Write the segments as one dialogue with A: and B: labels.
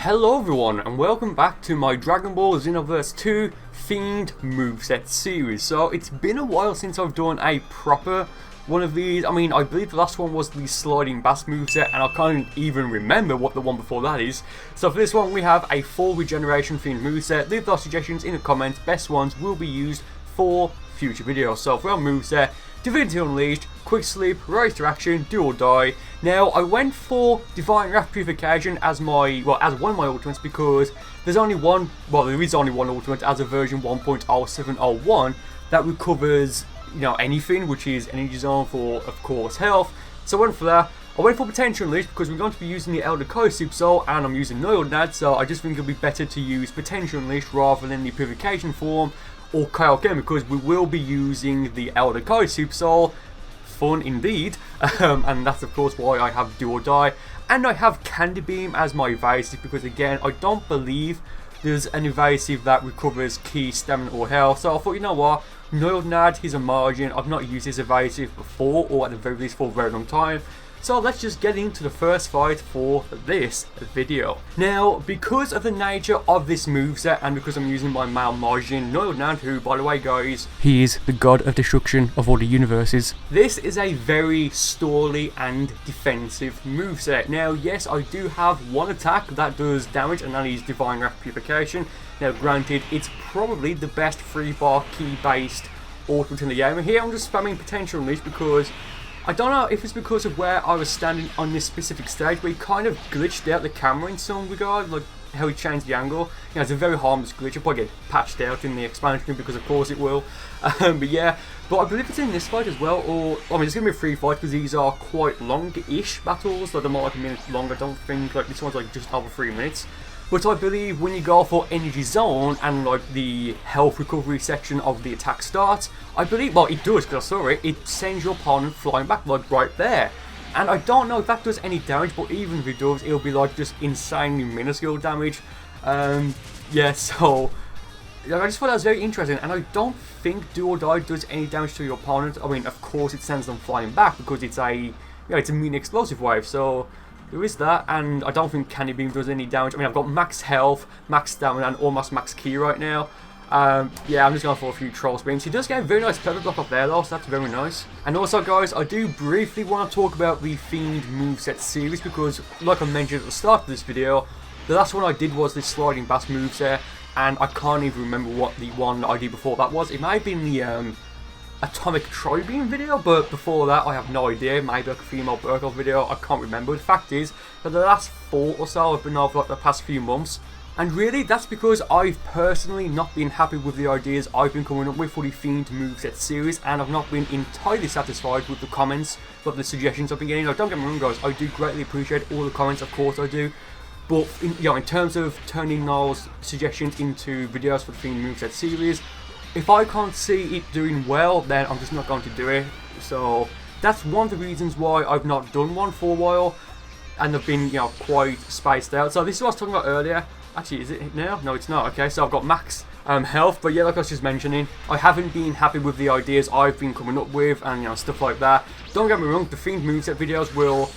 A: Hello everyone and welcome back to my Dragon Ball Xenoverse 2 Themed Moveset series. So it's been a while since I've done a proper one of these. I mean, I believe the last one was the Sliding Bass moveset and I can't even remember what the one before that is. So for this one we have a full Regeneration Themed Moveset. Leave those suggestions in the comments, best ones will be used for future videos. So for our moveset, Divinity Unleashed, Quick Sleep, Rise to Action, Do or Die. Now I went for Divine Wrath Purification as my, as one of my ultimates because there's only one, there is only one ultimate as a version 1.0701 that recovers, anything, which is Energy Zone for, of course, health. So I went for that. I went for Potential Unleash because we're going to be using the Elder Kai Super Soul and I'm using Noildnad, so I just think it'll be better to use Potential Unleash rather than the Purification form or Kaioken because we will be using the Elder Kai Super Soul. Fun indeed, and that's of course why I have Do or Die, and I have Candy Beam as my evasive because again I don't believe there's an evasive that recovers key stamina or health, so I thought, you know what, Noildnad is a margin. I've not used this evasive before, or at the very least for a very long time. So let's just get into the first fight for this video. Now, because of the nature of this moveset and because I'm using my male margin, Noildnad, who, by the way guys, he is the god of destruction of all the universes. This is a very stally and defensive moveset. Now, yes, I do have one attack that does damage and that is Divine Wrath Purification. Now, granted, it's probably the best 3-bar key-based ultimate in the game. And here I'm just spamming Potential Unleash because I don't know if it's because of where I was standing on this specific stage, but he kind of glitched out the camera in some regard, like how he changed the angle. It's a very harmless glitch. It'll probably get patched out in the expansion because of course it will. But yeah, but I believe it's in this fight as well, or, I mean, it's going to be a free fight because these are quite long-ish battles, like they're more like a minute long. I don't think, like, this one's like just over 3 minutes. But I believe when you go for Energy Zone and like the health recovery section of the attack starts, I believe, well, it does because I saw it, it sends your opponent flying back like right there. And I don't know if that does any damage, but even if it does, it'll be like just insanely minuscule damage. Yeah, so I just thought that was very interesting, and I don't think Do or Die does any damage to your opponent. I mean, of course it sends them flying back because it's a, it's a mini explosive wave, so there is that, and I don't think Candy Beam does any damage. I mean, I've got max health, max stamina, and almost max ki right now. Yeah, I'm just going for a few troll spins. He does get a very nice pepper block up there though, so that's very nice. And also guys, I do briefly want to talk about the Themed Moveset series because, like I mentioned at the start of this video, the last one I did was this Sliding Bass moveset, and I can't even remember what the one I did before that was. It may have been the Atomic Tri-Beam video, but before that I have no idea. Maybe like a female Burcol video, I can't remember. The fact is that the last 4 or so I've been over like the past few months, and really that's because I've personally not been happy with the ideas I've been coming up with for the Themed Moveset series, and I've not been entirely satisfied with the comments, but the suggestions I've been getting. Like, don't get me wrong guys, I do greatly appreciate all the comments, of course I do, but in terms of turning those suggestions into videos for the Themed Moveset series, if I can't see it doing well, then I'm just not going to do it. So that's one of the reasons why I've not done one for a while, and I've been, quite spaced out. So this is what I was talking about earlier. Actually, is it now? No, it's not. Okay, so I've got max health, but yeah, like I was just mentioning, I haven't been happy with the ideas I've been coming up with, and stuff like that. Don't get me wrong, the Themed Moveset videos will,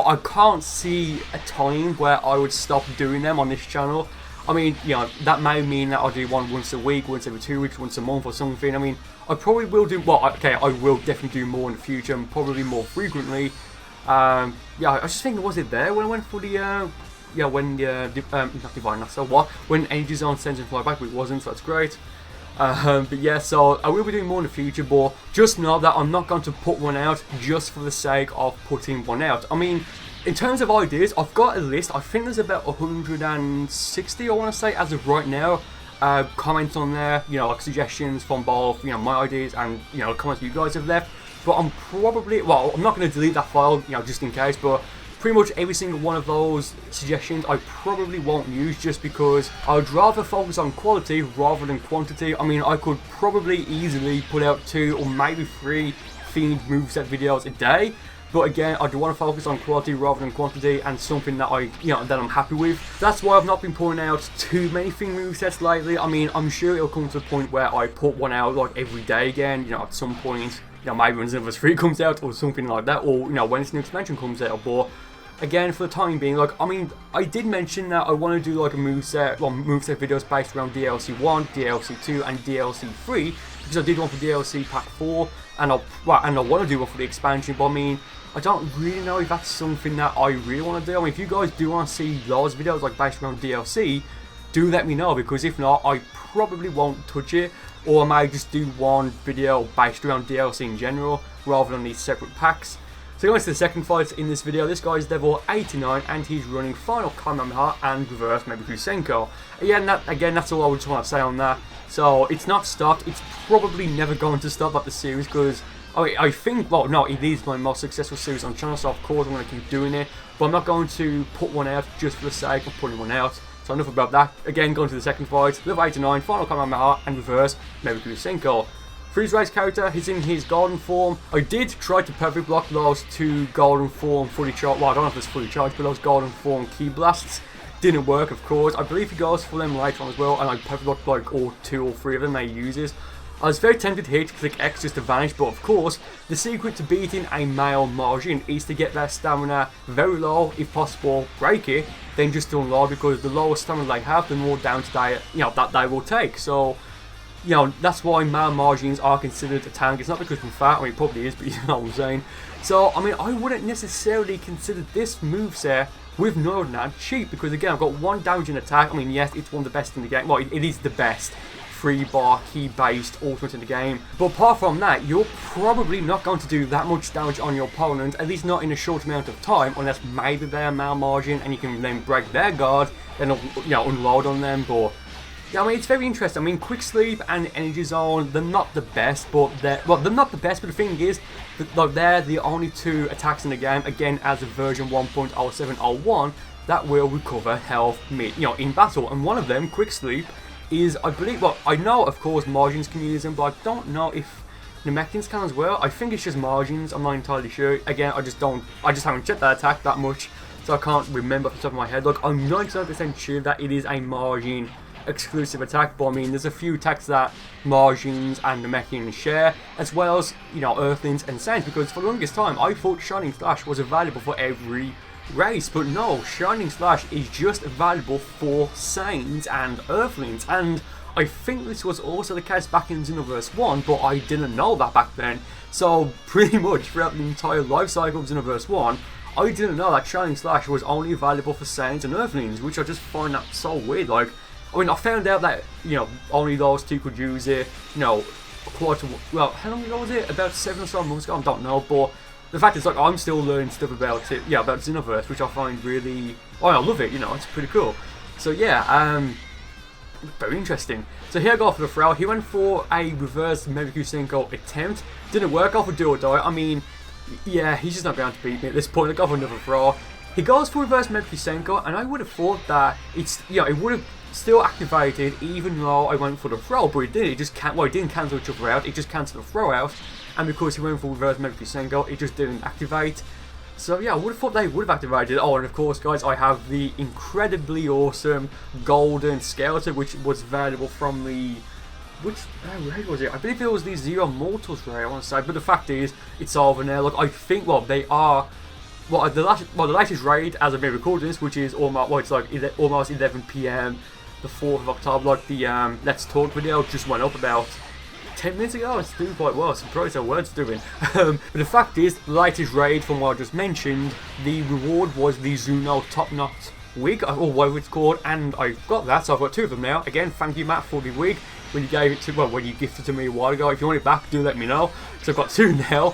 A: I can't see a time where I would stop doing them on this channel. I mean, that may mean that I'll do one once a week, once every 2 weeks, once a month or something. I mean, I probably will do, okay, I will definitely do more in the future and probably more frequently. Yeah, I just think, was it there when I went for the, when not Divine, that's so what? When Energy Zone sends and fly back, but it wasn't, so that's great. But yeah, so I will be doing more in the future, but just know that I'm not going to put one out just for the sake of putting one out. I mean, in terms of ideas, I've got a list. I think there's about 160, I want to say, as of right now. Comments on there, like suggestions from both, my ideas and, comments you guys have left. But I'm probably, I'm not going to delete that file, just in case, but pretty much every single one of those suggestions I probably won't use just because I'd rather focus on quality rather than quantity. I mean, I could probably easily put out 2 or maybe 3 themed moveset videos a day. But again, I do want to focus on quality rather than quantity, and something that that I'm happy with. That's why I've not been putting out too many themed movesets lately. I mean, I'm sure it'll come to the point where I put one out like every day again, at some point. Maybe when Xenoverse 3 comes out or something like that, or when this new expansion comes out. But again, for the time being, like, I mean, I did mention that I want to do like a moveset videos based around DLC 1, DLC 2, and DLC 3, because I did one for DLC Pack 4, and I want to do one for the expansion, but I mean, I don't really know if that's something that I really want to do. I mean, if you guys do want to see those videos like based around DLC, do let me know, because if not, I probably won't touch it, or I might just do one video based around DLC in general, rather than these separate packs. So going to the second fight in this video, this guy is level 89 and he's running Final Kamehameha and Reverse Megaku Senko. Again, that's all I just want to say on that. So it's not stopped, it's probably never going to stop at the series, because I think, well, no, it is my most successful series on channel, so of course I'm going to keep doing it, but I'm not going to put one out just for the sake of putting one out. So enough about that. Again, going to the second fight, level 89, Final Kamehameha and Reverse Megaku Senko. Freeze Race character, he's in his golden form. I did try to perfect block those two golden form fully charged, well, I don't know if it's fully charged, but those golden form key blasts didn't work, of course. I believe he goes for them later on as well, and I perfect blocked like all 2 or 3 of them that he uses. I was very tempted here to click X just to vanish, but of course, the secret to beating a male Margin is to get their stamina very low, if possible, break it, then just to unload, because the lower stamina they have, the more damage they, that they will take. So, that's why male Margins are considered a tank. It's not because I'm fat, I mean, it probably is, but you know what I'm saying. So, I mean, I wouldn't necessarily consider this moveset with Nordnad cheap, because again, I've got 1 damaging attack. I mean, yes, it's one of the best in the game. Well, it is the best 3-bar key-based ultimate in the game. But apart from that, you're probably not going to do that much damage on your opponent, at least not in a short amount of time, unless maybe they're male Margin and you can then break their guard, then unload on them. But yeah, I mean, it's very interesting. I mean, Quick Sleep and Energy Zone, they're not the best, but they're not the best, but the thing is, that they're the only 2 attacks in the game, again, as a version 1.0701, that will recover health in battle. And one of them, Quick Sleep, is, I believe, well, I know, of course, Margins can use them, but I don't know if Namekians can as well. I think it's just Margins, I'm not entirely sure. Again, I just haven't checked that attack that much, so I can't remember off the top of my head. Look, I'm 99% sure that it is a Margin exclusive attack, but I mean, there's a few attacks that Margins and Namekians share, as well as, Earthlings and Saints, because for the longest time, I thought Shining Slash was available for every race, but no, Shining Slash is just available for Saints and Earthlings, and I think this was also the case back in Xenoverse 1, but I didn't know that back then. So pretty much throughout the entire life cycle of Xenoverse 1, I didn't know that Shining Slash was only available for Saints and Earthlings, which I just find that so weird. Like, I mean, I found out that, only those 2 could use it, quite a, well, how long ago was it? About 7 or so months ago, I don't know, but the fact is, like, I'm still learning stuff about it, about Xenoverse, which I find really, I love it, it's pretty cool. So yeah, very interesting. So here I go for the throw. He went for a reverse Megaku Senko attempt, didn't work, off a do or die. I mean, yeah, he's just not going to beat me at this point. I go for another throw. He goes for reverse Megaku Senko, and I would have thought that it's, it would have still activated even though I went for the throw, but it didn't. It just it didn't cancel each other out. It just cancelled the throw out. And because he went for reverse Megaku Senko, it just didn't activate. So yeah, I would have thought they would have activated. Oh, and of course, guys, I have the incredibly awesome golden skeleton, which was available from the... Which raid was it? I believe it was the Zero Mortals raid, I want to say. But the fact is, it's over now. Look, I think, well, they are... Well, the latest raid, as I've been recording this, which is almost, well, it's like almost 11 PM, the 4th of October. Like the Let's Talk video just went up about 10 minutes ago. It's doing quite well. Surprised how well it's doing. But the fact is, the latest raid from what I just mentioned, the reward was the Zuno Top Knot wig, or whatever it's called, and I got that, so I've got 2 of them now. Again, thank you, Matt, for the wig when you gave it to, well, when you gifted it to me a while ago. If you want it back, do let me know. So I've got 2 now.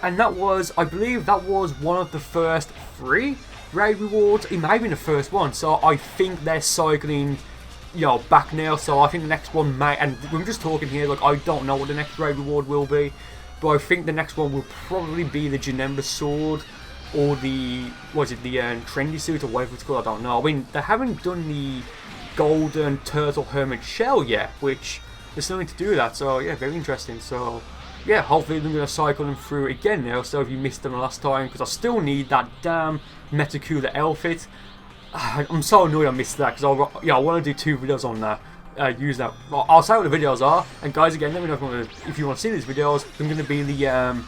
A: And that was, I believe that was one of the first 3 raid rewards. It may have been the first one, so I think they're cycling, back now. So I think the next one may, and we're just talking here, like, I don't know what the next raid reward will be, but I think the next one will probably be the Genemba sword, or the, what is it, the trendy suit, or whatever it's called, I don't know. I mean, they haven't done the golden turtle hermit shell yet, which there's something to do with that, so yeah, very interesting. So yeah, hopefully I'm going to cycle them through again now, so if you missed them last time, because I still need that damn Metacooler outfit. I'm so annoyed I missed that, because I want to do 2 videos on that, use that. Well, I'll say what the videos are, and guys, again, let me know if you want to see these videos. I'm going to be the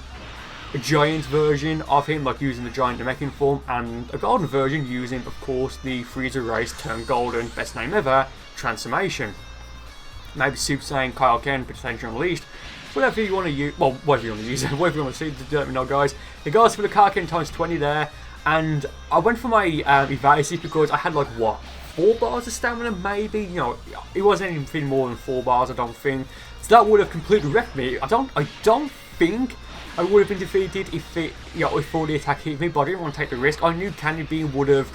A: a giant version of him, like using the giant Namekian form, and a golden version using, of course, the Frieza race turned golden, best name ever, transformation. Maybe Super Saiyan Kaioken, potentially unleashed. Whatever you want to use, well, whatever you want to use, whatever you want to see, let me know, guys. It goes for the Kaioken times 20 there, and I went for my evasive because I had like what, 4 bars of stamina, maybe. You know, it wasn't anything more than 4 bars, I don't think. So that would have completely wrecked me. I don't think I would have been defeated if it, you know, if all the attack hit me, but I didn't want to take the risk. I knew Candy Beam would have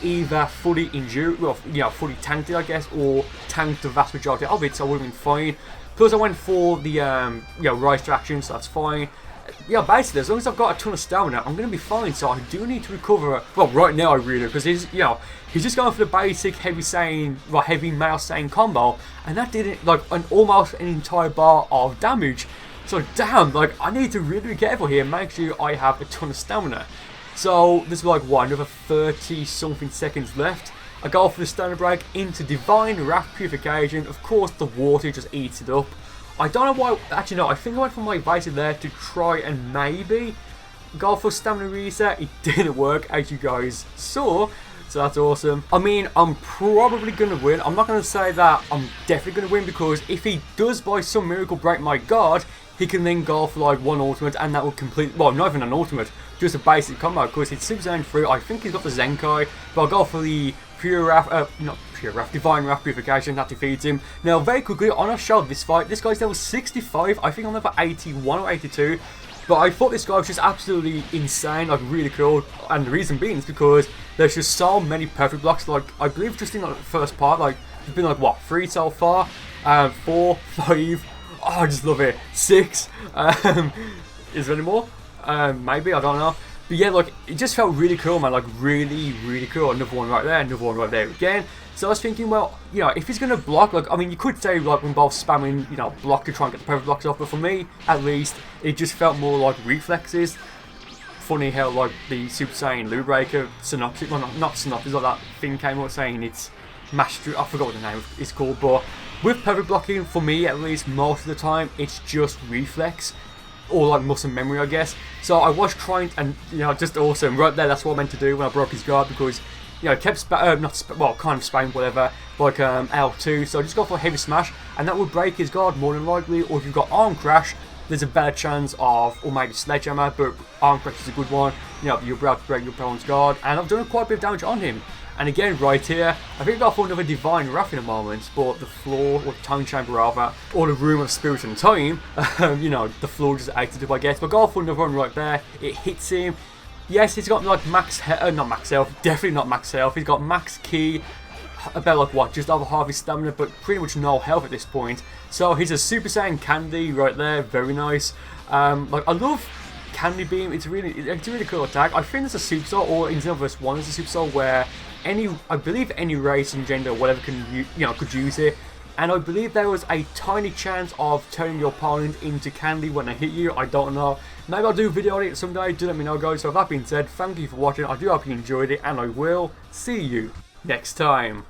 A: either fully injured, well, you know, fully tanked it, I guess, or tanked the vast majority of it, so I would have been fine. Plus, I went for the, you know, rise to action, so that's fine. Yeah, basically, as long as I've got a ton of stamina, I'm going to be fine, so I do need to recover. Well, right now I really do, because he's, you know, he's just going for the basic heavy Saiyan, well, heavy male Saiyan combo, and that didn't, like, almost an entire bar of damage. So, damn, like, I need to really be careful here and make sure I have a ton of stamina. So, there's like, what, another 30-something seconds left. I go for the Stamina Break into Divine Wrath Purification. Of course, the water just eats it up. I don't know why, actually no, I think I went for my evasive there to try and maybe go for Stamina Reset. It didn't work, as you guys saw. So that's awesome. I mean, I'm probably going to win. I'm not going to say that I'm definitely going to win, because if he does by some miracle break my guard, he can then go for like one ultimate, and that will complete, well, not even an ultimate, just a basic combo, because it's Super Saiyan 3. I think he's got the Zenkai, but I'll go for the Pure Wrath, not Pure Wrath, Divine Wrath Purification. That defeats him. Now, very quickly, on a show this fight, this guy's level 65, I think I'm level 81 or 82, but I thought this guy was just absolutely insane, like really cool, and the reason being is because there's just so many perfect blocks. Like, I believe just in like, the first part, like, there's been like, what, 3 so far, 4, 5, oh, I just love it, 6, is there any more? Maybe, I don't know. But yeah, like, it just felt really cool, man, like, really, really cool. Another one right there, another one right there again. So I was thinking, well, you know, if he's going to block, like, I mean, you could say, like, when both spamming, you know, block to try and get the perfect blocks off, but for me, at least, it just felt more like reflexes. Funny how, like, the Super Saiyan Lou Breaker synopsis, well, not synopsis, like that thing came out saying it's mastery, I forgot what the name is called, but with perfect blocking, for me, at least, most of the time, it's just reflex. Or like muscle memory, I guess. So I was trying, and you know, just awesome. Right there, that's what I meant to do when I broke his guard, because you know, kept kind of spamming whatever, like L2. So I just go for a heavy smash, and that would break his guard more than likely. Or if you've got arm crash, there's a better chance of, or maybe sledgehammer, but arm crash is a good one. You know, you're about to break your opponent's guard, and I've done quite a bit of damage on him. And again, right here, I think I got for another Divine Wrath in a moment, but the floor, or Time Chamber rather, or the Room of Spirit and Time, you know, the floor just ate it up, I guess. But go for another one right there, it hits him. Yes, he's got like max health, not max health, definitely not max health. He's got max ki, about like what, just over half his stamina, but pretty much no health at this point. So he's a Super Saiyan Candy right there, very nice. Like, I love Candy Beam, it's a really cool attack. I think there's a Super Soul, or in Xenoverse 1 there's a Super Soul where I believe any race and gender or whatever could use it, and I believe there was a tiny chance of turning your opponent into candy when they hit you. I don't know. Maybe I'll do a video on it someday. Do let me know, guys. So with that being said, thank you for watching. I do hope you enjoyed it, and I will see you next time.